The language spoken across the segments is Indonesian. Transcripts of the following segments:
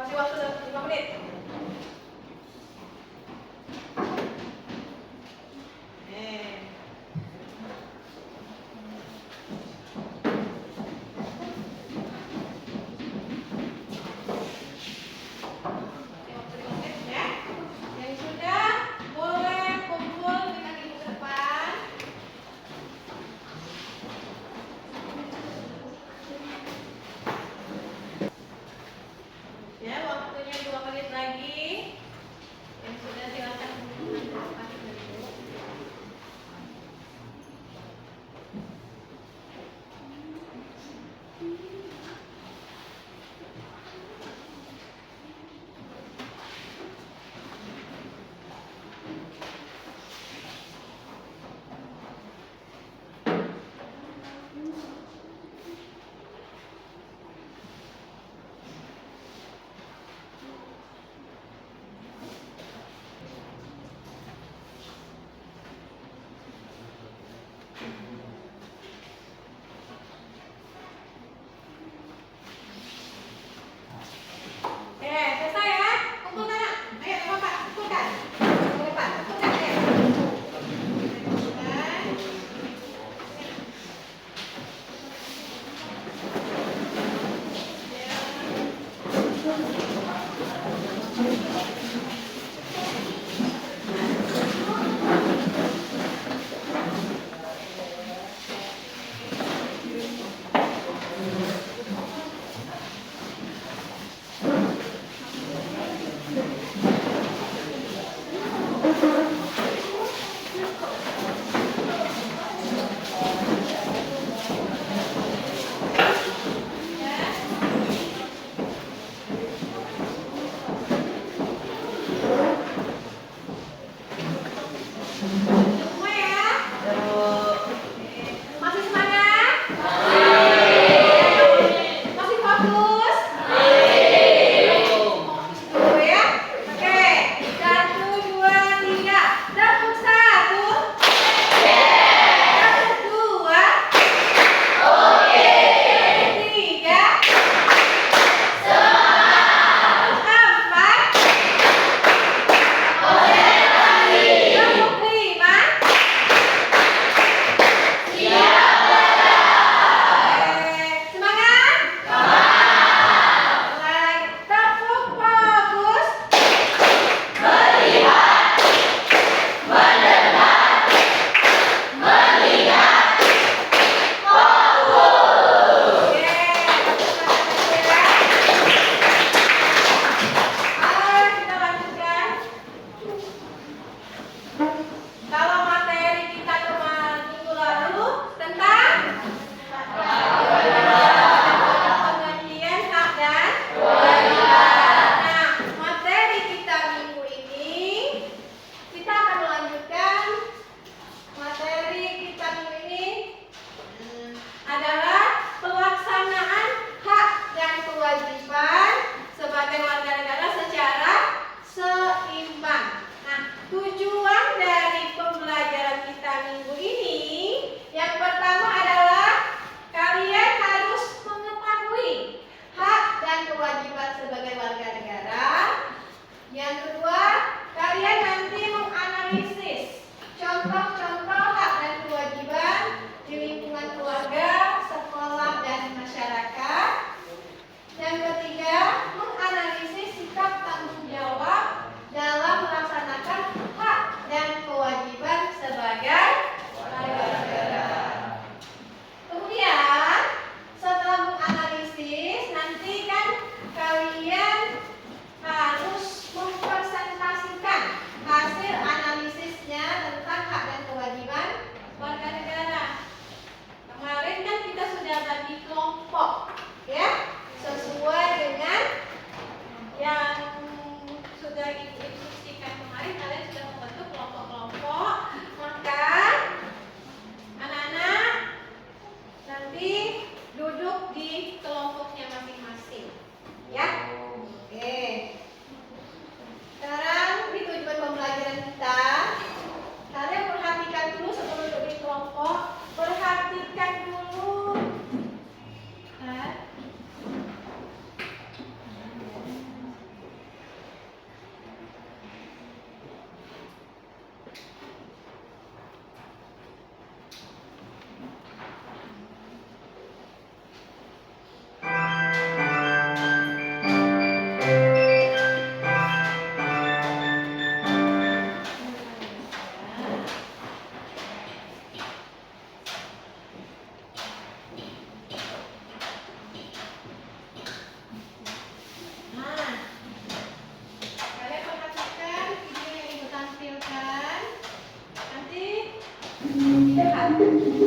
Kasih waktu 5 menit.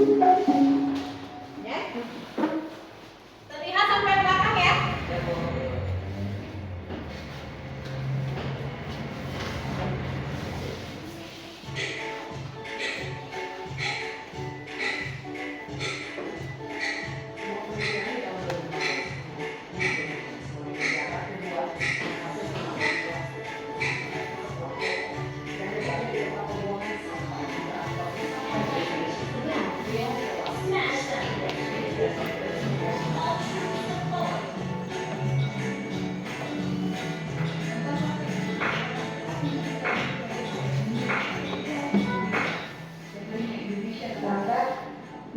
Ya. Terlihat sampai belakang ya.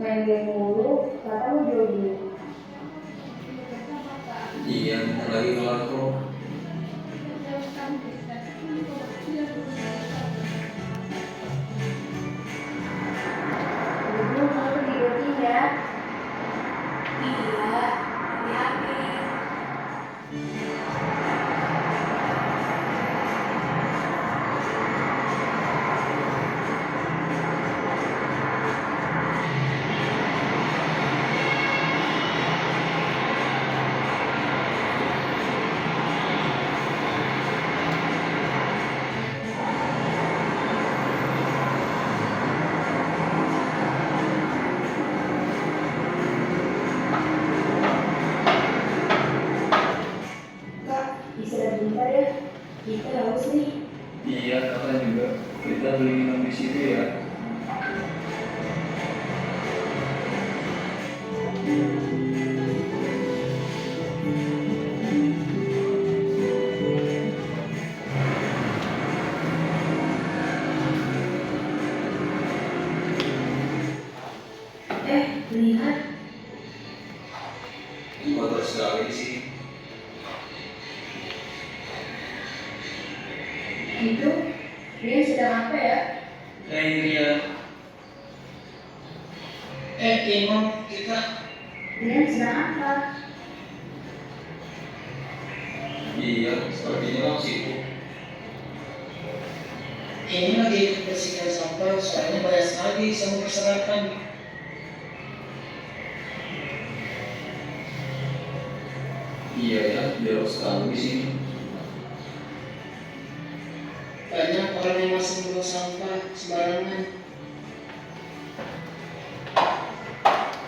Main game mulu, kata lu jogging. Iya, bentar lagi kelar kok. Dulu kamu di jogging ya. Iya, hati-hati. Kak, istirahat bentar ya. Kita haus nih. Iya, kakak juga. Kita beli minum di situ ya. Lihat. Kotor sekali sih. Itu, dia sedang apa ya? Iya. Imam, kita. Dia sedang apa? Iya, sepertinya masih sibuk. Ini lagi bersihkan sampah, soalnya banyak sekali sama persyaratan. Iya ya, jauh sekali di sini. Banyak orang yang masih membuang sampah sembarangan.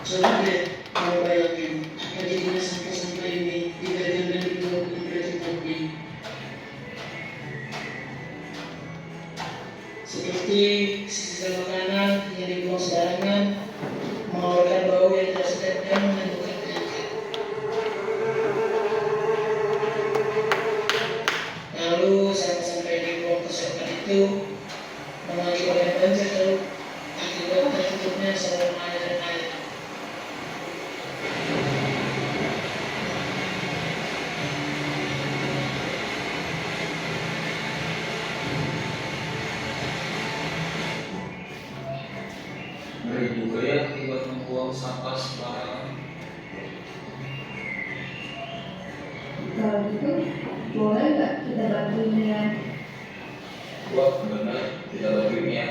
Coba deh, mau bayangin apa jadinya sampah-sampah ini dipegang dan dibuang ke tempat ini. Seperti sisa makanan yang dibuang sembarangan, mengeluarkan bau yang tidak sedap dan menimbulkan penyakit. Lalu sampah-sampah yang dibuang ke selokan itu mengakibatkan banjir laut akibat tertutupnya saluran air dan air. Ngeri juga ya akibat membuang sampah sembarangan. Kalau gitu, boleh nggak kita bantuin ya? Wah, benar. Kita bantuin ya.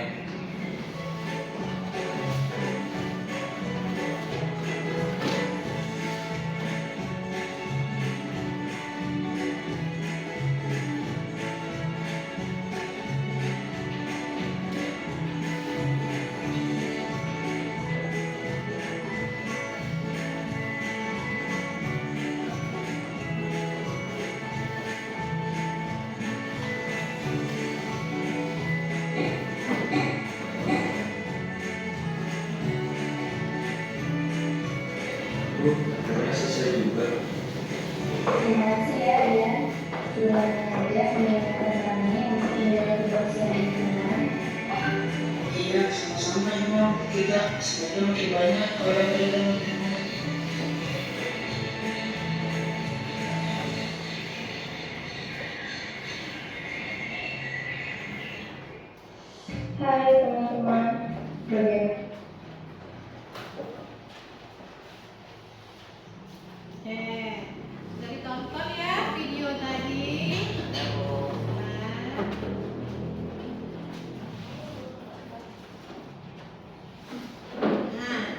Akhirnya selesai juga. Terima kasih ya, Ian. Sudah mengajak mendengarkan kami untuk menjaga kebersihan lingkungan. Iya, sama-sama Imam. Kita semoga makin banyak orang yang dalam lingkungan. Hai teman-teman, bagaimana? Dari tonton ya video tadi. Nah,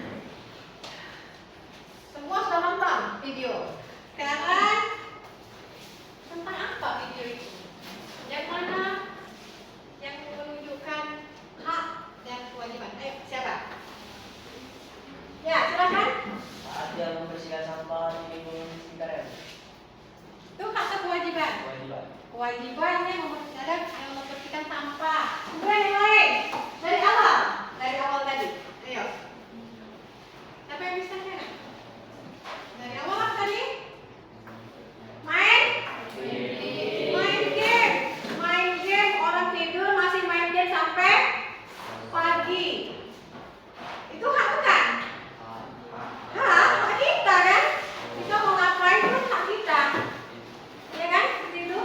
Kewajibannya membersihkan sampah. Kemudian yang lain dari awal tadi. Ayo. Siapa yang bisa kan? Dari awal apa tadi? Main game. Main game, orang tidur masih main game sampai pagi. Itu hak bukan? Hak kita kan? Kita mau ngapain itu hak kita. Ya kan? Seperti itu.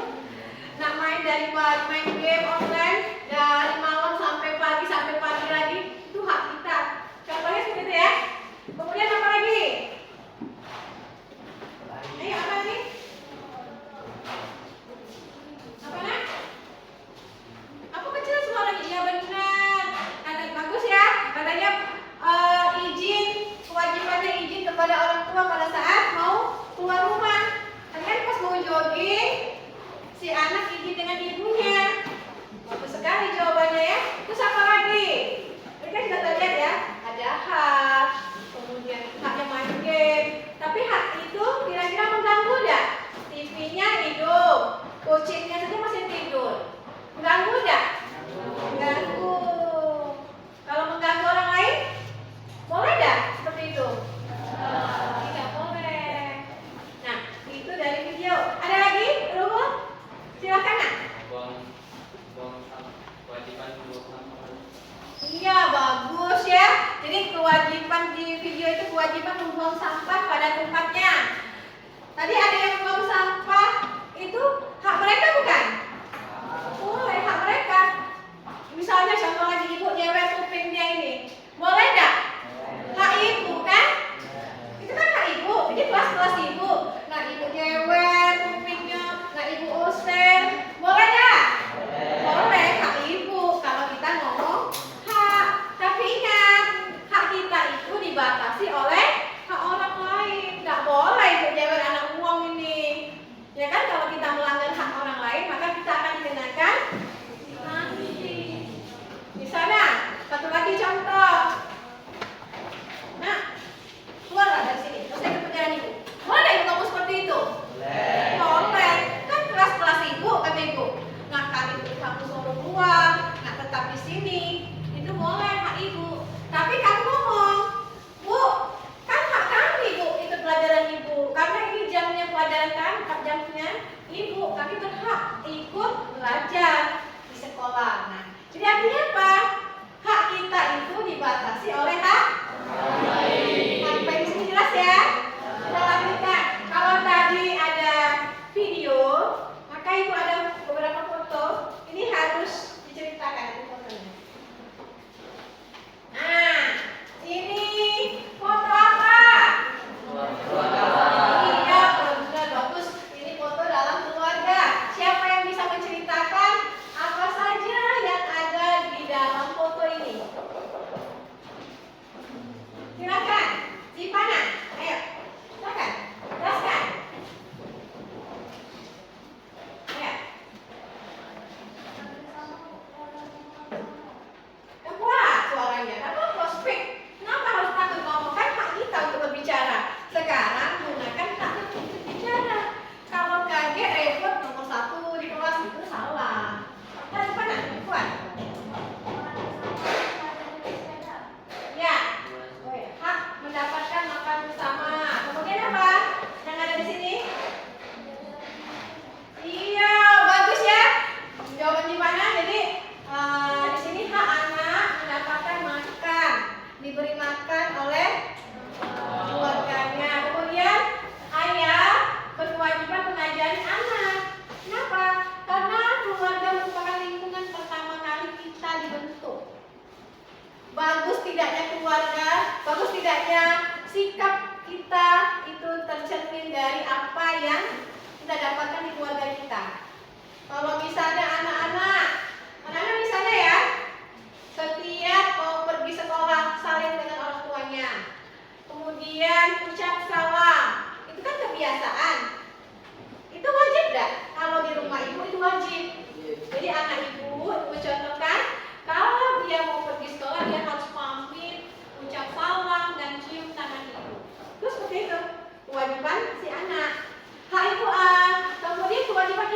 Nah, main game online dari malam sampai pagi lagi itu hak kita. Contohnya seperti itu ya. Kemudian apa lagi? Ayo apa lagi? Apa nak? Aku kecil semua lagi. Iya benar. Ada bagus ya. Katanya kewajibannya izin kepada orang tua pada saat mau keluar rumah. Kan pas mau jogging, si anak izin dengan ibunya. Bagus sekali jawabannya ya. Terus apa lagi? Mereka sudah terlihat ya. Ada hak, kemudian haknya main game. Tapi hak itu kira-kira mengganggu enggak? TV-nya hidup, kucingnya saja masih tidur. Mengganggu enggak? Mengganggu. Kalau mengganggu orang lain, boleh enggak seperti itu? Tidak boleh. Nah, itu dari video. Ada lagi? Ruhul? Silakan nak. Kewajiban buang sampah. Iya, bagus ya. Jadi kewajiban di video itu kewajiban membuang sampah pada tempatnya. Tadi ada yang membuang sampah, itu hak mereka bukan? Boleh, hak mereka. Misalnya contoh lagi ibu nyewet kupingnya ini, boleh enggak? Hak ibu kan? Itu kan hak ibu, ini kelas-kelas ibu. Nah, ibu nyewet kupingnya, nah ibu usir, boleh enggak? Boleh, hak ibu. Kalau kita ngomong hak, tapi ingat hak kita itu dibatasi oleh hak orang lain. Nggak boleh itu nyewet anak uang ini. Ya kan, kalau kita melanggar hak orang lain, maka kita akan dikenakan sanksi. Misalnya, satu lagi contoh. Nah, keluarlah dari sini, terus saya ke penjara ibu. Boleh ibu kamu seperti itu? Boleh. Kan kelas-kelas ibu, kata ibu. Nah, kali itu kamu suruh keluar, nggak tetap di sini, itu boleh hak ibu. Tapi kamu ngomong, bu, kan hak kami bu, itu pelajaran ibu. Karena ini jamnya pelajaran kami, jamnya ibu. Kami berhak ikut belajar di sekolah. Nah, jadi artinya apa? Hak kita itu dibatasi oleh hak orang lain. Sampai di sini jelas ya? Kita lanjutkan. Kalau tadi ada video, maka itu ada beberapa foto. Ini harus diceritakan itu fotonya. Nah, ini foto apa? Iya, benar bagus. Ini foto dalam keluarga. Siapa yang bisa menceritakan apa saja yang ada di dalam foto ini? Silakan, Zipana. Ayo, silakan, jelaskan. Ayo. Kuat suaranya, kamu harus speak. Kenapa harus takut ngomong? Kan hak kita untuk berbicara. Sekarang gunakan hak untuk berbicara. Kalau kaget repot nomor 1 di kelas itu salah. Dan mana? Kuat. Ya. Oh ya, hak mendapatkan makan bersama. Kemudian apa? Yang ada di sini? Iya, bagus ya. Jawaban di mana? Jadi di sini hak anak mendapatkan makan, diberi makan oleh keluarganya. Kemudian ayah berkewajiban mengajari anak. Kenapa? Karena keluarga merupakan lingkungan pertama kali kita dibentuk. Bagus tidaknya keluarga, bagus tidaknya sikap kita itu tercermin dari apa yang kita dapatkan di keluarga kita. Kalau misalnya anak-anak misalnya ya, setiap mau pergi sekolah saling dengan orang tuanya, kemudian ucap salam, itu kan kebiasaan. Itu wajib nggak? Kalau di rumah ibu itu wajib. Jadi anak ibu mencontohkan, kalau dia mau pergi sekolah dia harus pamit, ucap salam dan cium tangan ibu. Terus seperti itu kewajiban si anak. Hak ibu A. Kemudian kewajiban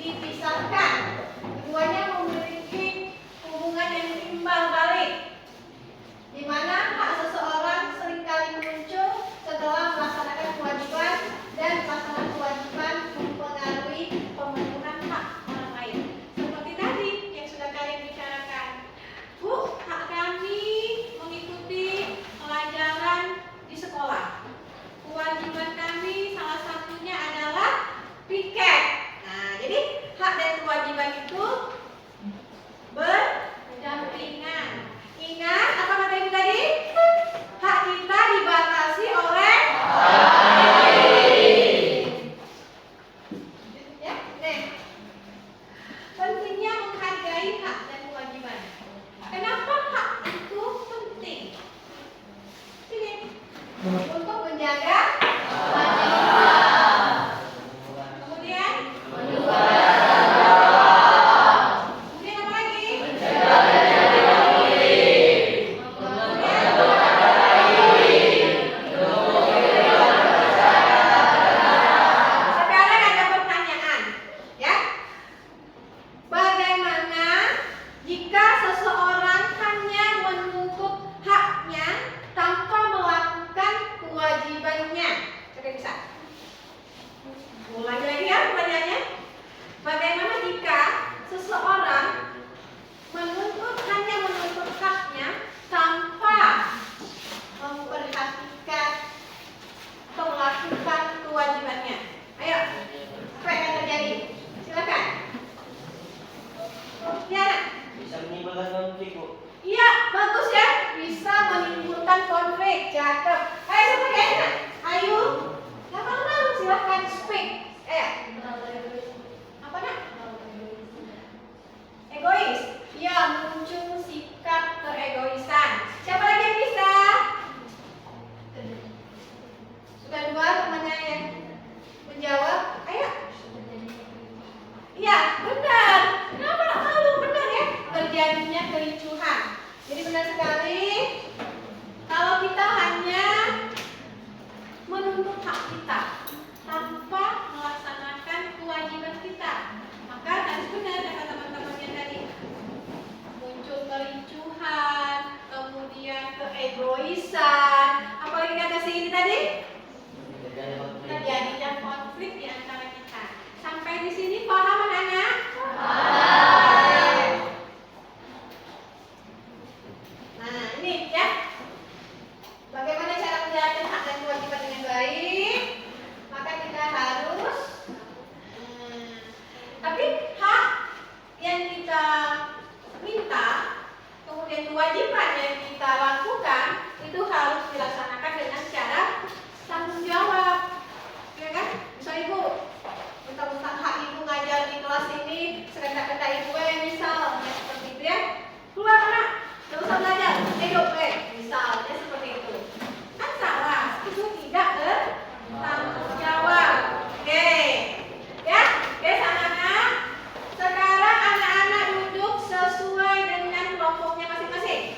dipisahkan. Keduanya memiliki hubungan yang timbal balik, di mana hak seseorang seringkali muncul setelah melaksanakan kewajiban dan pelaksanaan kewajiban mempengaruhi pemenuhan hak orang lain. Seperti tadi yang sudah kalian bicarakan, Bu, hak kami mengikuti pelajaran di sekolah. Kewajiban kami salah satunya adalah piket. Nah, jadi hak dan kewajiban itu berdampingan. Ingat apa kata ibu tadi? Hak kita dibatasi oleh ya, nih. Pentingnya menghargai hak dan kewajiban. Kenapa hak itu penting? Sini. Untuk menjaga kewajiban. Kemudian kemudian apa lagi? Sekarang ada pertanyaan, ya. Bagaimana jika seseorang hanya menuntut haknya tanpa melakukan kewajibannya? Coba bisa. Ulangi lagi ya pertanyaannya. Bagaimana jika seseorang hanya menuntut haknya tanpa memperhatikan atau melakukan kewajibannya? Ayo, apa yang akan terjadi? Silakan. Ya, Nak. Bisa menimbulkan konflik, Bu. Iya, bagus ya. Bisa menimbulkan konflik. Cakep. Ayo, siapa yang enak? Ayo. Lama-lama silahkan speak. Apa, Nak? Egois. Ya, muncul sikap keegoisan. Siapa lagi yang bisa? Sudah dua temannya yang menjawab. Ayo. Iya, benar. Kenapa nak malu? Benar ya. Terjadinya kericuhan. Jadi benar sekali. Kalau kita hanya menuntut hak kita tanpa melaksanakan kewajiban kita, maka harus benar kata teman-temannya tadi. Muncul kericuhan, kemudian keegoisan. Apalagi kata si ini tadi? Terjadinya konflik di antara kita. Sampai di sini paham anak-anak? Nah, ini ya. Bagaimana cara menjalankan hak dan kewajiban dengan baik? Maka kita harus tapi hak yang kita minta, kemudian kewajiban yang kita lakukan itu harus dilaksanakan dengan cara tanggung jawab. Ya kan? Misal ibu tentang hak ibu ngajar di kelas ini, sekedak-kedak ibu misal ya seperti itu ya. Keluar anak, gak usah belajar, hidup misalnya seperti itu. Kan salah, itu tidak bertanggung jawab. Oke. Ya, guys anak-anak. Sekarang anak-anak duduk sesuai dengan kelompoknya masing-masing.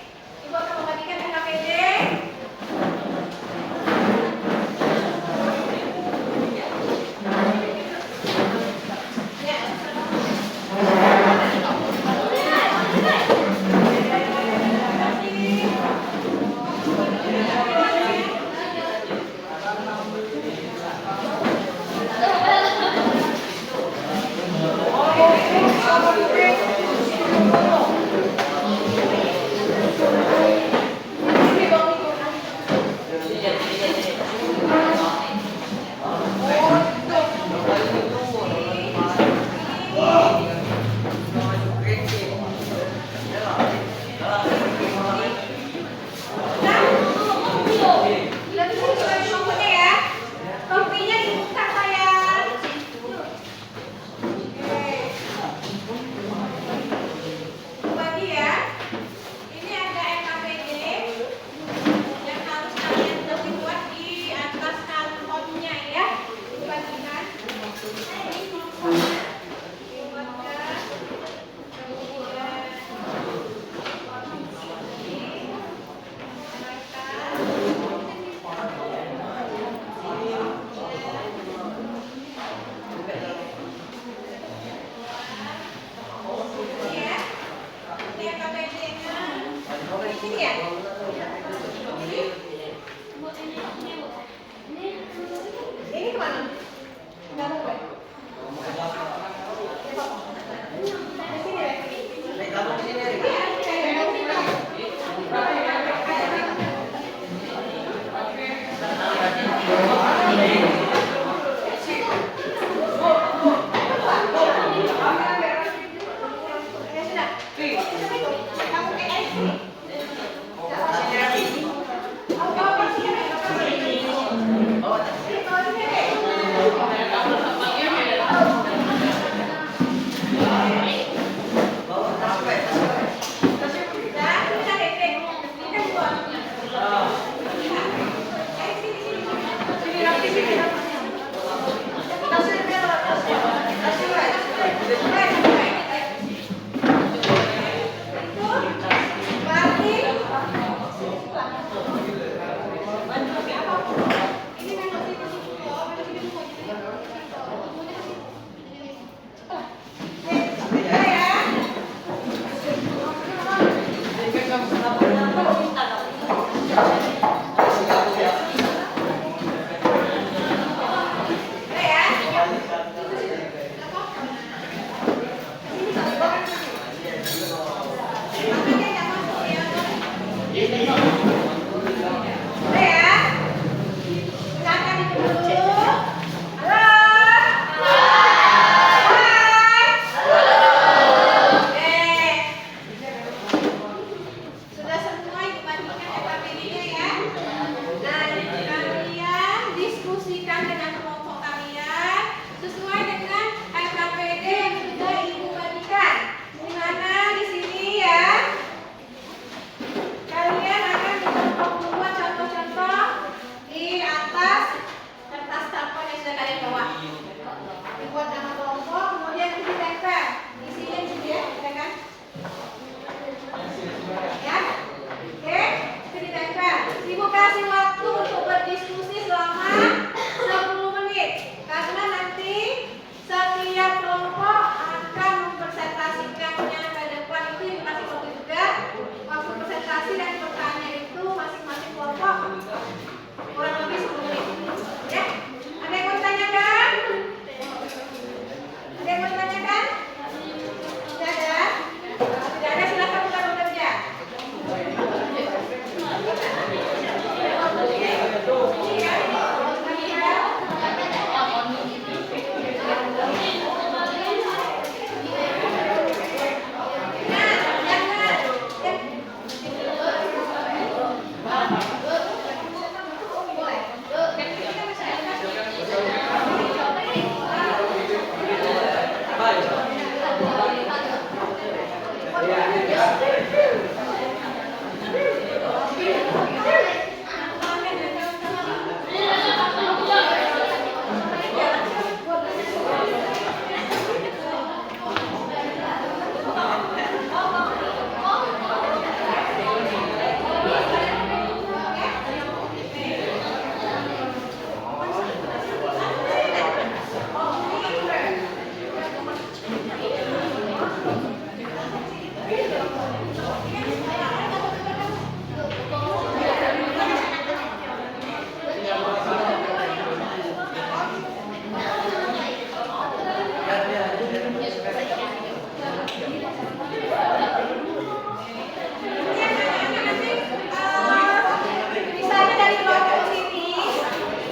Misalnya dari kelompok sini,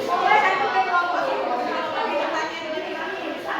boleh satu ke kelompok sini. Kalau lagi bertanya dari kami, bisa.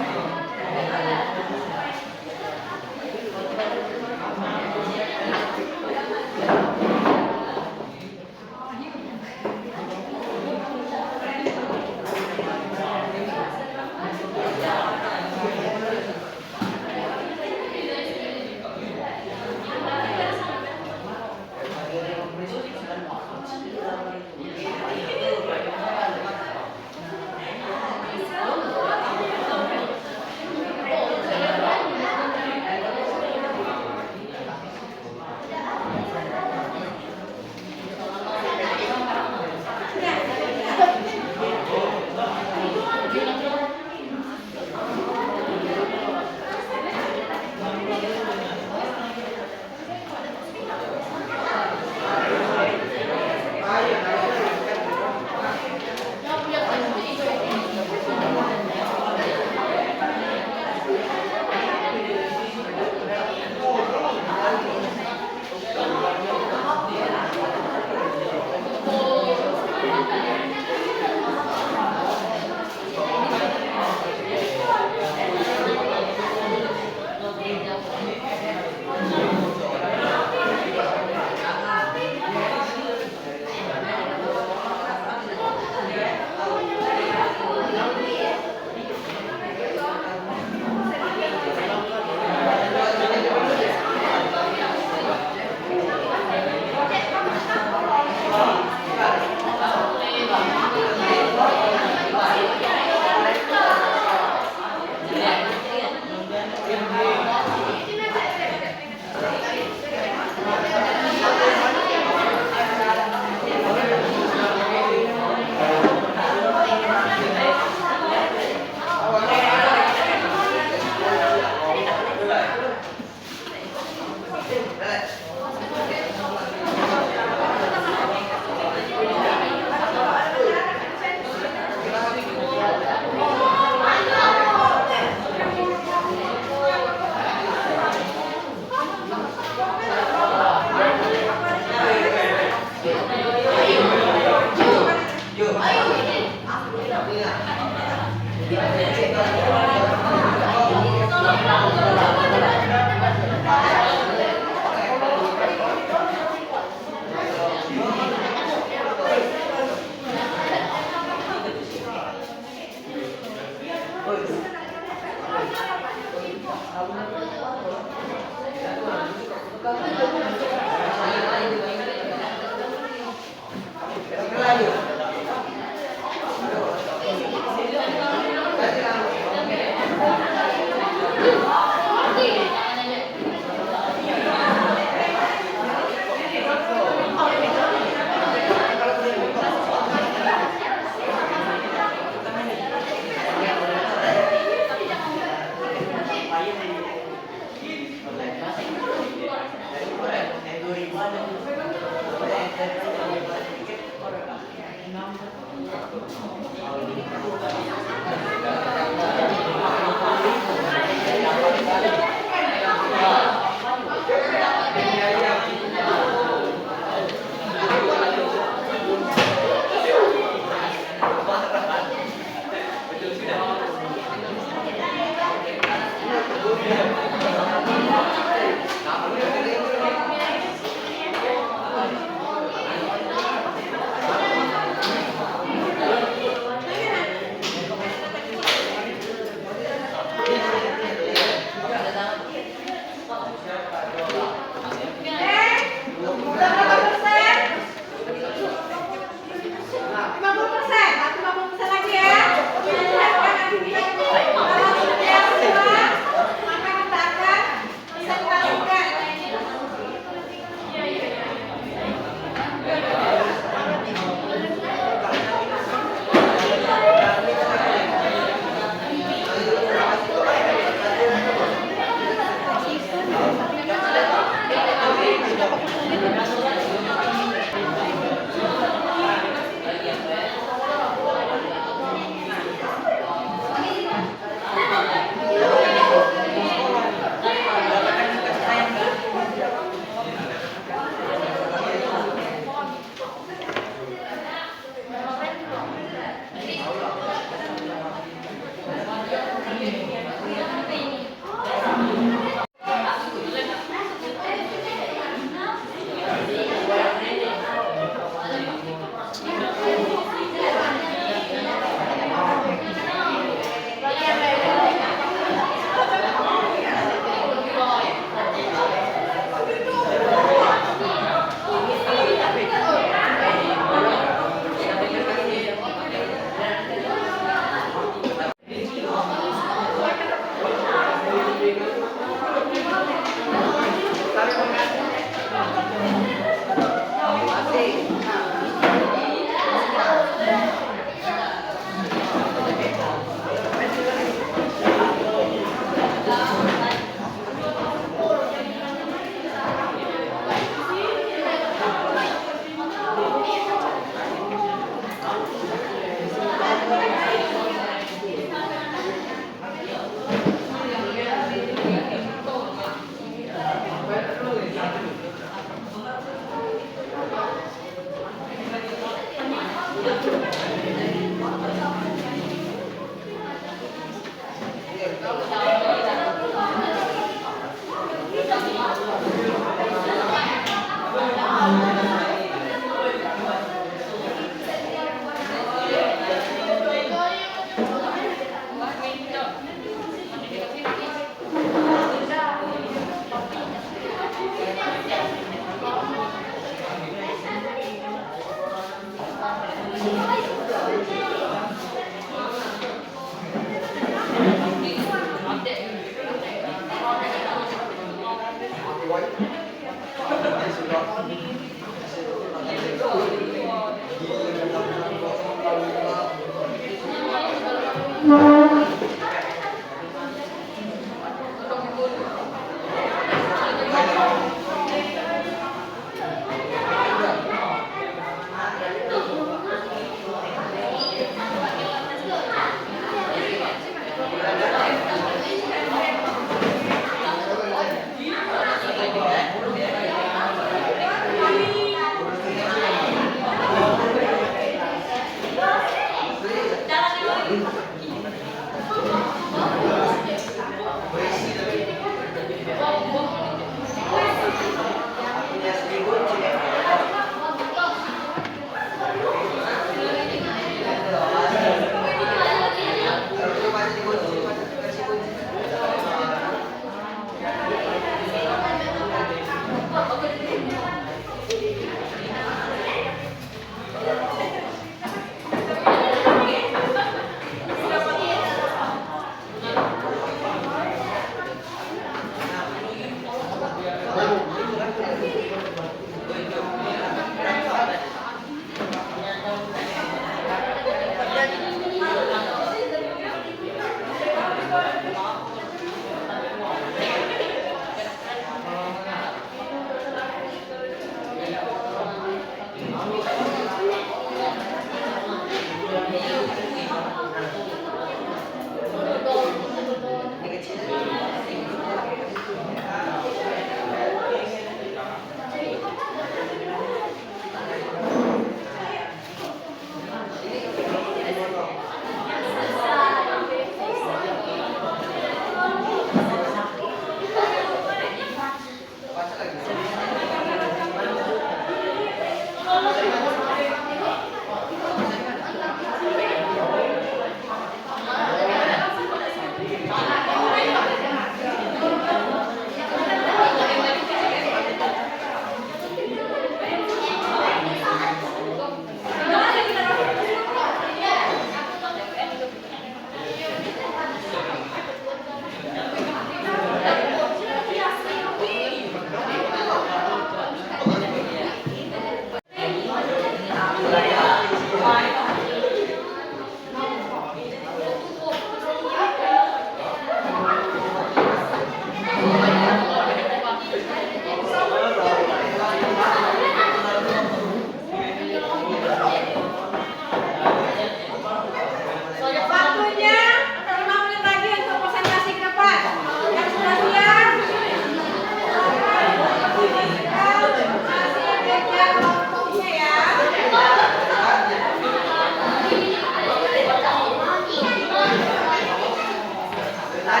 Sudah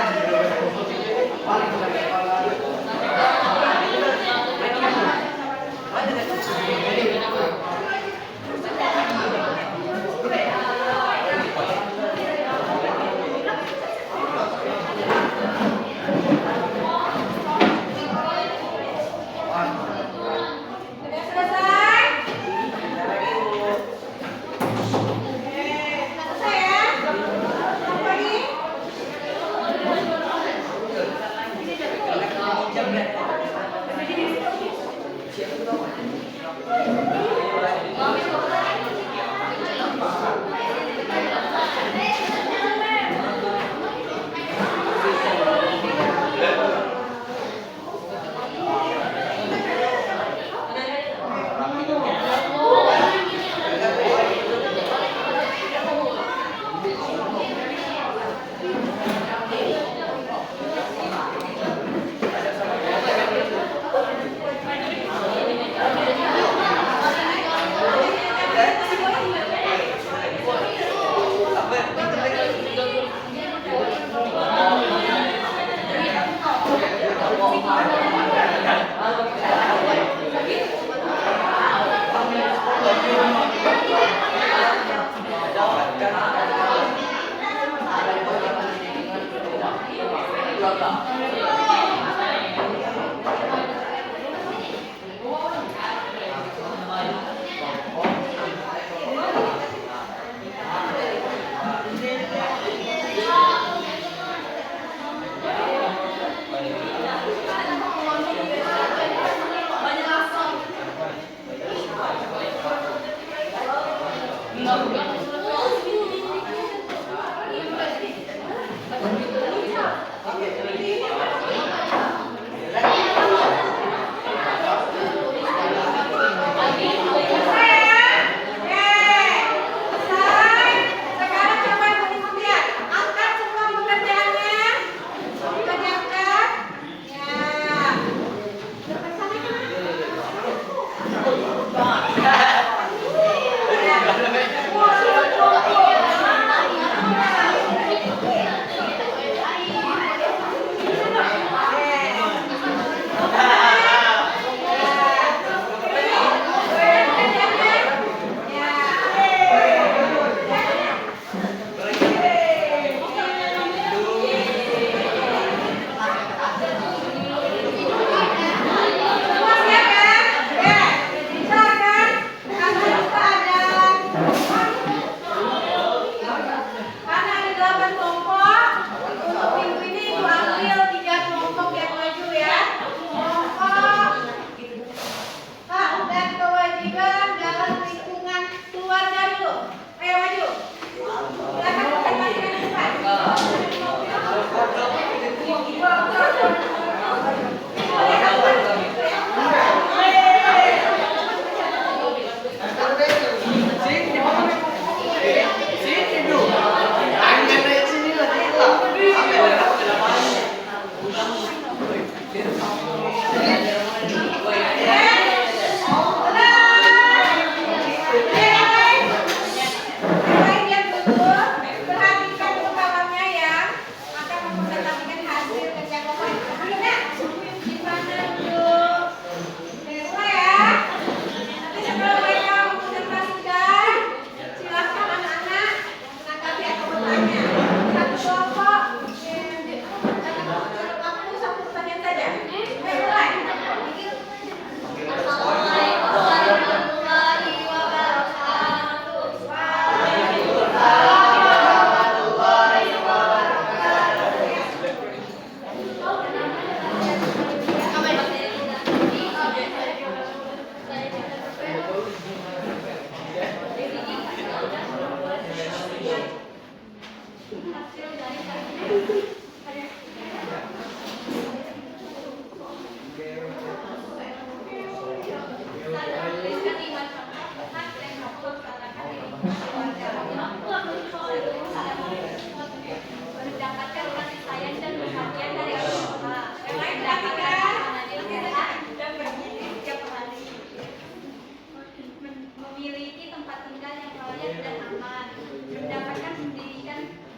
selesai? Selesai ya? Apa lagi?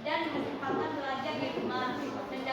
dan kesempatan belajar di rumah dan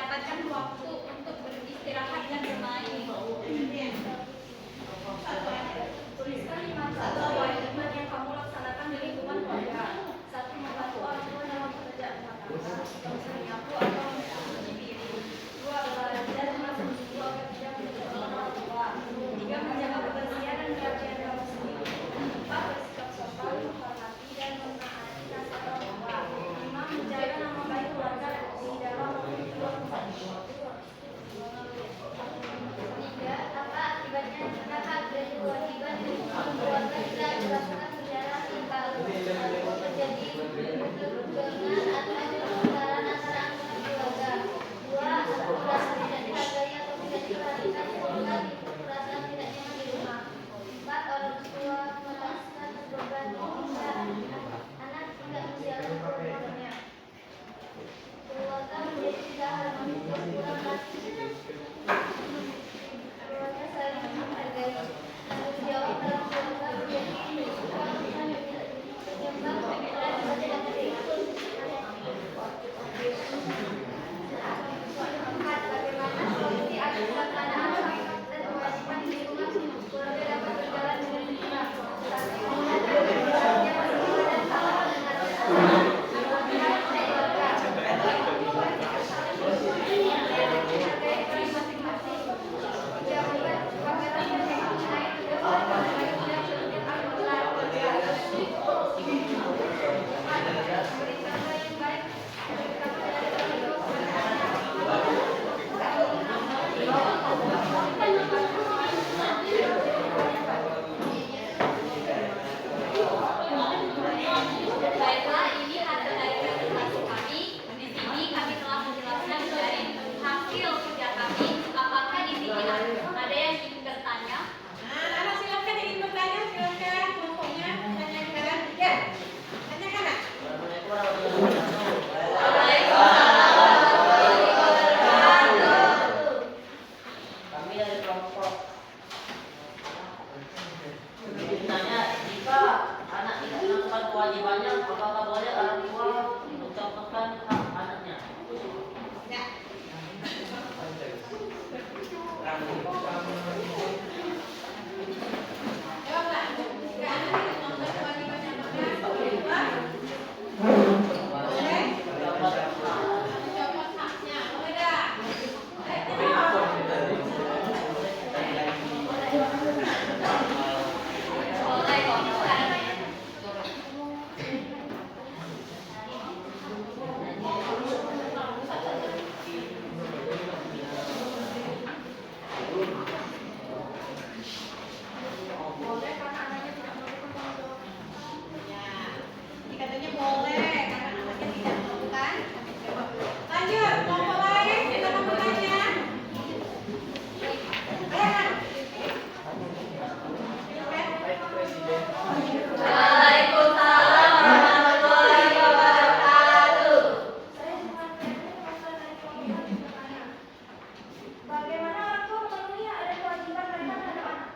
Bagaimana orang tua memenuhi hak dan kewajiban mereka terhadap anak?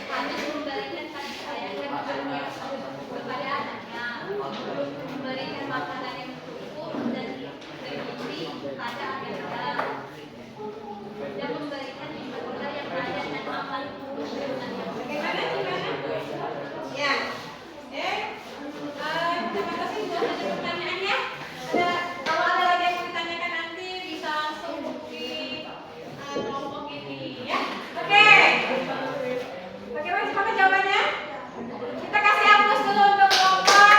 Harus memberikan kasih sayang dan karunia kepada anaknya, memberikan makanan yang cukup dan bergizi pada anaknya, dan memberikan sekolah yang layak dan aman untuk anaknya. Bagaimana? Ya. Terima kasih sudah ada pertanyaannya. Kalau ada lagi yang mau ditanyakan nanti bisa langsung hubungi kelompok ini ya. Oke. Bagaimana sepakat jawabannya? Kita kasih hapus dulu untuk kelompok.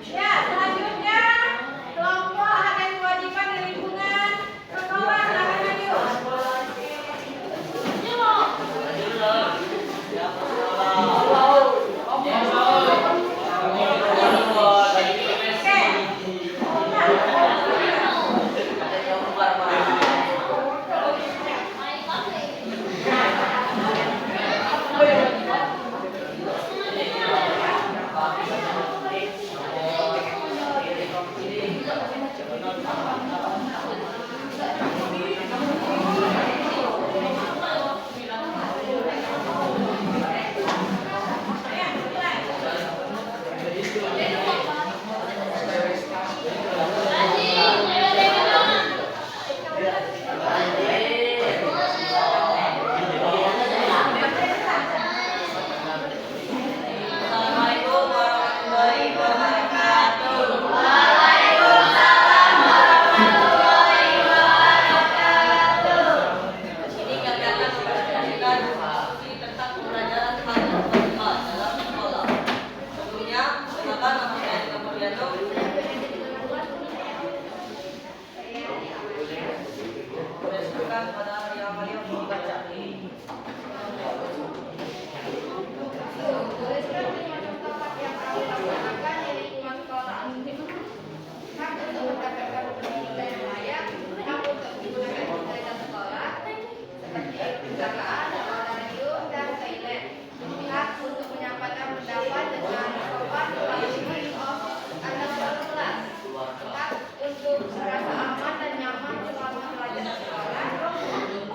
Ya, selanjutnya kelompok hak dan kewajiban di lingkungan sekolah. Silakan maju. Assalamualaikum warahmatullahi wabarakatuh. Ini kami akan mempresentasikan diskusi tentang pembelajaran hak dan kewajiban dalam sekolah. Sebelumnya, perkenalkan nama saya Dika Murdianto. Saya sebutkan pada Maria untuk membaca. Tuliskan 5 contoh hak yang kamu laksanakan di lingkungan sekolah. Hak untuk mendapatkan pendidikan yang layak, hak untuk menggunakan fasilitas sekolah seperti perpustakaan, auditorium, dan toilet. Hak untuk menyampaikan pendapat dengan sopan melalui anggota kelas. Hak untuk merasa aman dan nyaman selama belajar di sekolah.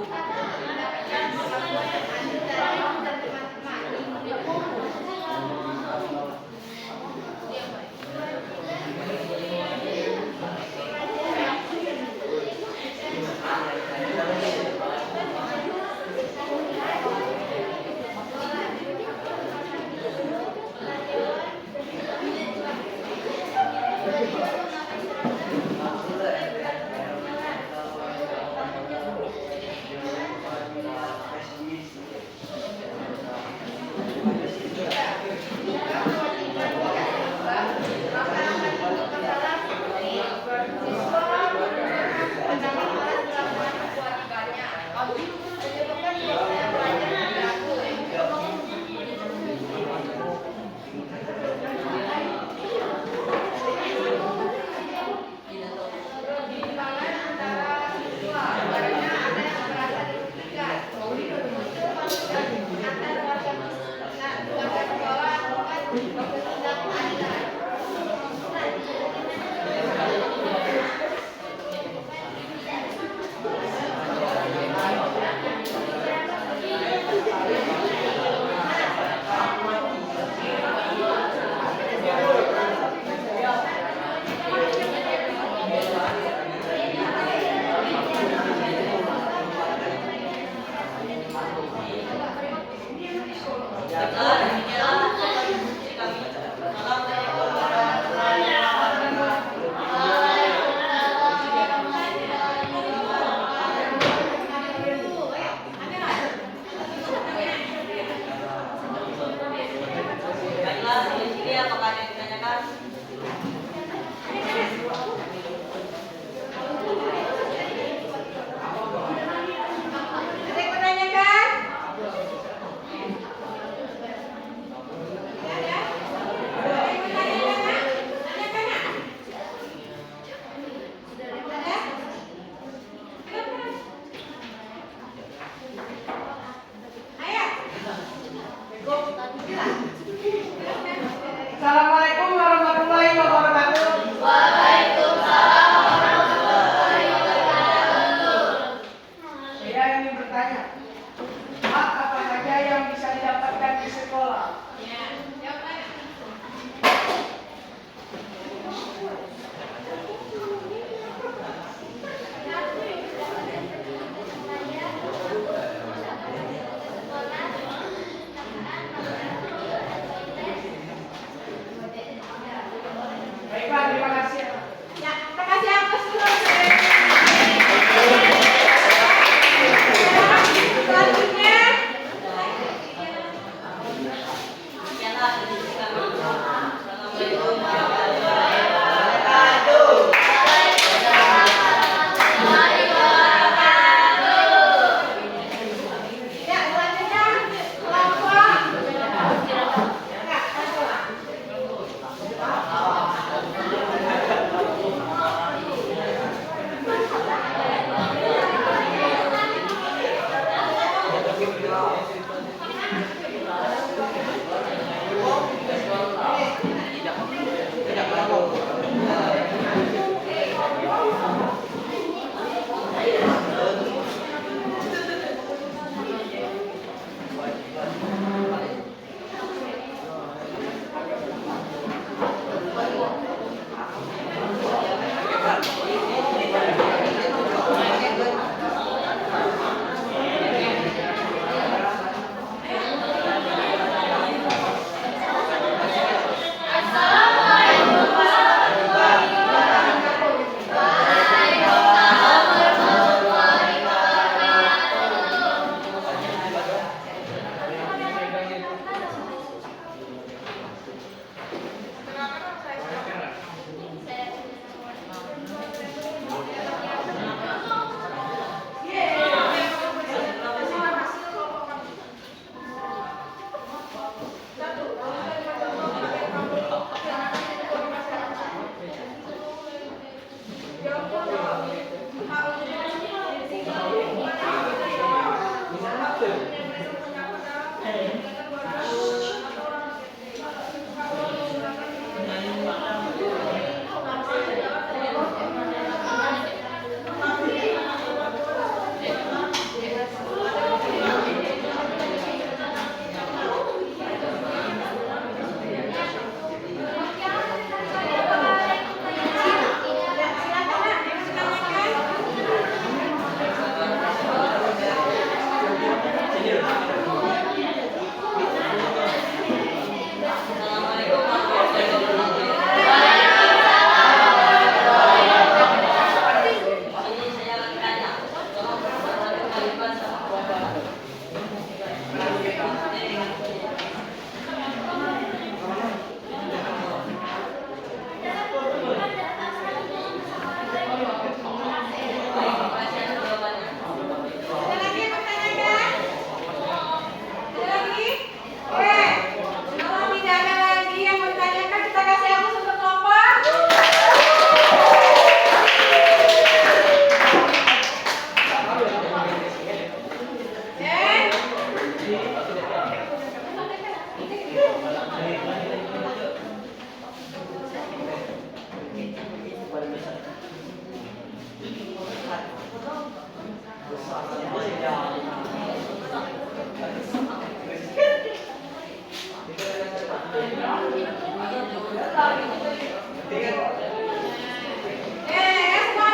Semua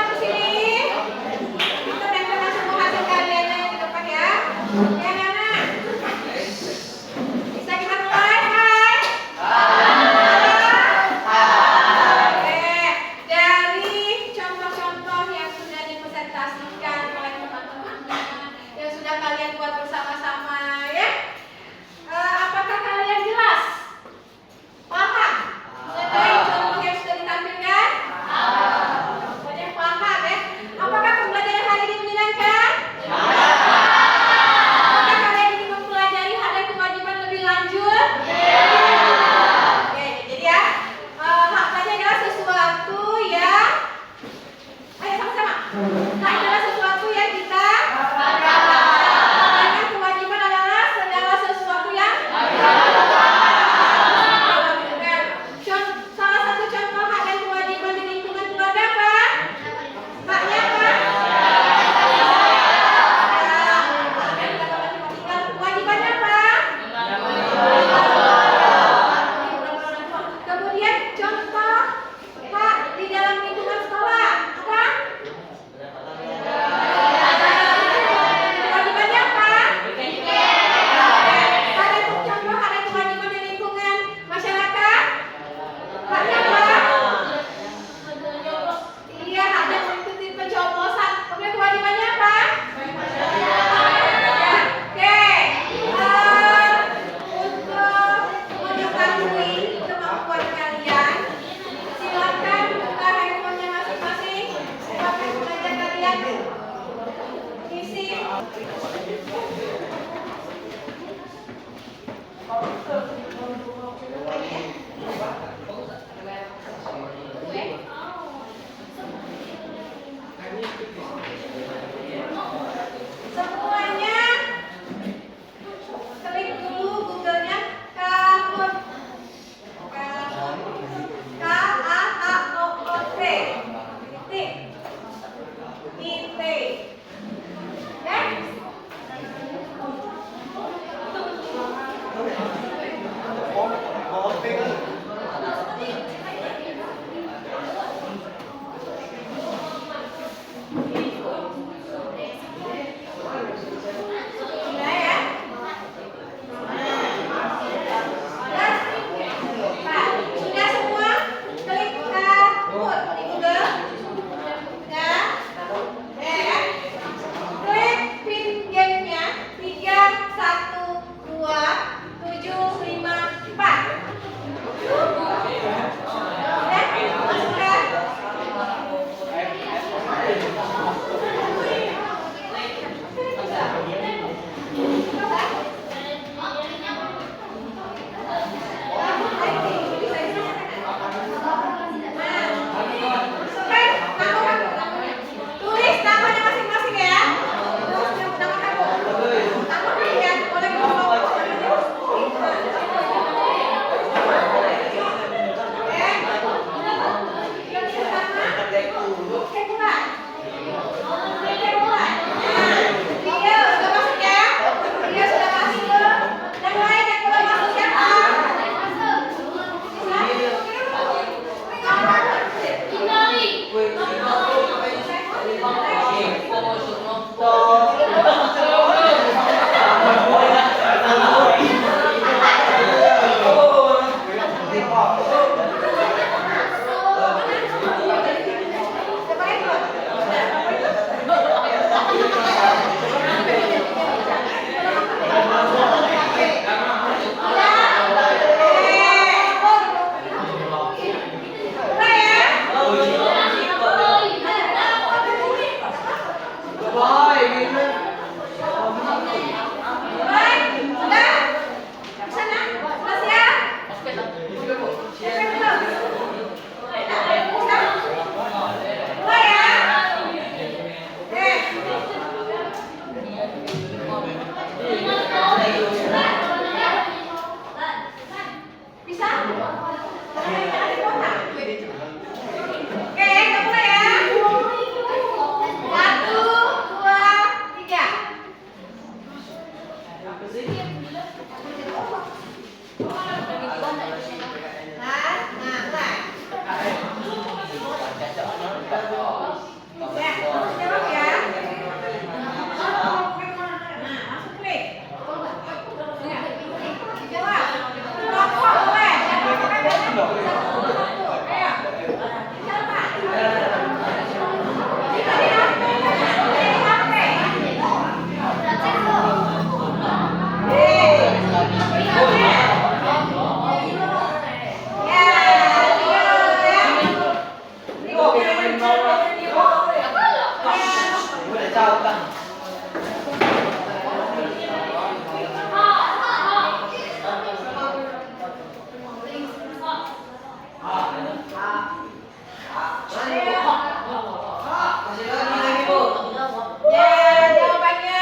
ke sini. Kita tempelkan semua hasil karyanya yang di depan ya. Ya, anak-anak. Bisa kita mulai? Oke, dari contoh-contoh yang sudah dipresentasikan oleh teman-temannya, yang sudah kalian buat bersama-sama ya. Apakah kalian jelas? Paham? Mengenai contoh yang sudah ditampilkan? Banyak paham ya? Apakah pembelajaran hari ini menyenangkan? Apakah kalian ingin mempelajari hal dan kewajiban lebih lanjut? Oke, jadi ya, haknya adalah sesuatu yang, ayo sama-sama. Hak adalah sesuatu yang kita, sedangkan kewajiban adalah segala sesuatu yang. Salah satu contoh hak dan kewajiban di lingkungan keluarga apa? Haknya apa? Kewajibannya apa? Kemudian contoh hak di dalam lingkungan sekolah apa? Kewajibannya apa? Ada contoh hak dan kewajiban di lingkungan masyarakat? Haknya apa? Iya, haknya mengikuti pencoblosan. Kemudian kewajibannya apa? Oke, untuk mengetahui kemampuan kalian, silakan buka handphonenya masing-masing. Silakan belajar kalian isi. Semuanya klik dulu Google-nya Kahoot. Kahoot. Titik. IT. Oke? Ya, jawabannya.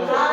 Nah,